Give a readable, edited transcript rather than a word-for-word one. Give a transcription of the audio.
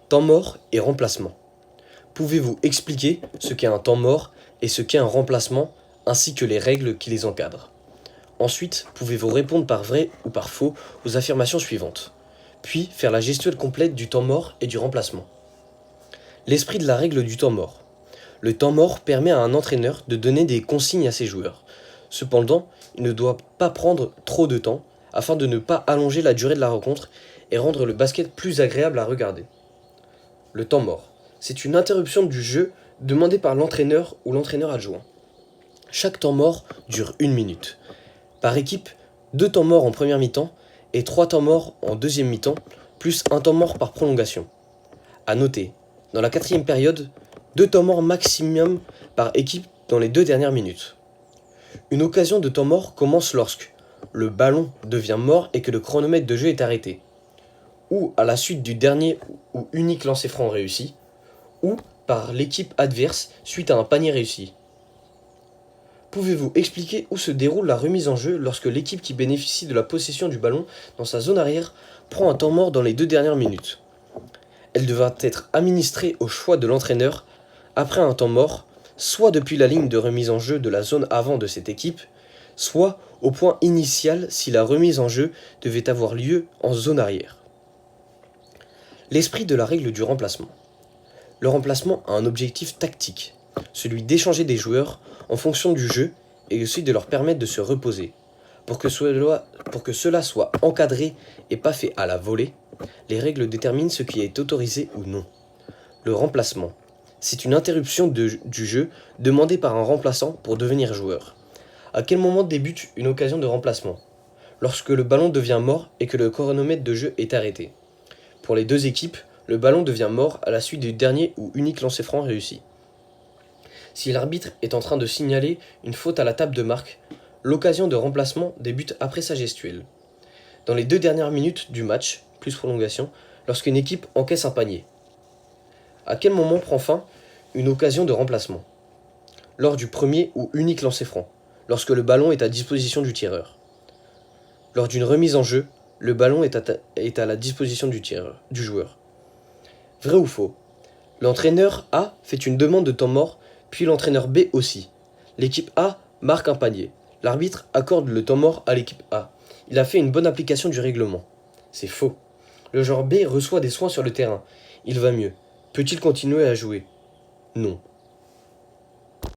Temps mort et remplacement. Pouvez-vous expliquer ce qu'est un temps mort et ce qu'est un remplacement, ainsi que les règles qui les encadrent? Ensuite, pouvez-vous répondre par vrai ou par faux aux affirmations suivantes, puis faire la gestuelle complète du temps mort et du remplacement. L'esprit de la règle du temps mort. Le temps mort permet à un entraîneur de donner des consignes à ses joueurs. Cependant, il ne doit pas prendre trop de temps afin de ne pas allonger la durée de la rencontre et rendre le basket plus agréable à regarder. Le temps mort. C'est une interruption du jeu demandée par l'entraîneur ou l'entraîneur adjoint. Chaque temps mort dure 1 minute. Par équipe, 2 temps morts en première mi-temps et 3 temps morts en deuxième mi-temps, plus un temps mort par prolongation. A noter, dans la quatrième période, 2 temps morts maximum par équipe dans les 2 dernières minutes. Une occasion de temps mort commence lorsque le ballon devient mort et que le chronomètre de jeu est arrêté, ou à la suite du dernier ou unique lancer franc réussi, ou par l'équipe adverse suite à un panier réussi. Pouvez-vous expliquer où se déroule la remise en jeu lorsque l'équipe qui bénéficie de la possession du ballon dans sa zone arrière prend un temps mort dans les 2 dernières minutes? Elle devra être administrée au choix de l'entraîneur après un temps mort, soit depuis la ligne de remise en jeu de la zone avant de cette équipe, soit au point initial si la remise en jeu devait avoir lieu en zone arrière. L'esprit de la règle du remplacement. Le remplacement a un objectif tactique, celui d'échanger des joueurs en fonction du jeu et aussi de leur permettre de se reposer. Pour que cela soit encadré et pas fait à la volée, les règles déterminent ce qui est autorisé ou non. Le remplacement. C'est une interruption du jeu demandée par un remplaçant pour devenir joueur. À quel moment débute une occasion de remplacement? Lorsque le ballon devient mort et que le chronomètre de jeu est arrêté. Pour les 2 équipes, le ballon devient mort à la suite du dernier ou unique lancer franc réussi. Si l'arbitre est en train de signaler une faute à la table de marque, l'occasion de remplacement débute après sa gestuelle. Dans les 2 dernières minutes du match, plus prolongation, lorsqu'une équipe encaisse un panier. À quel moment prend fin une occasion de remplacement? Lors du premier ou unique lancer franc, lorsque le ballon est à disposition du tireur. Lors d'une remise en jeu, le ballon est à la disposition du joueur. Vrai ou faux? L'entraîneur A fait une demande de temps mort, puis l'entraîneur B aussi. L'équipe A marque un panier. L'arbitre accorde le temps mort à l'équipe A. Il a fait une bonne application du règlement. C'est faux. Le joueur B reçoit des soins sur le terrain. Il va mieux. Peut-il continuer à jouer? Non.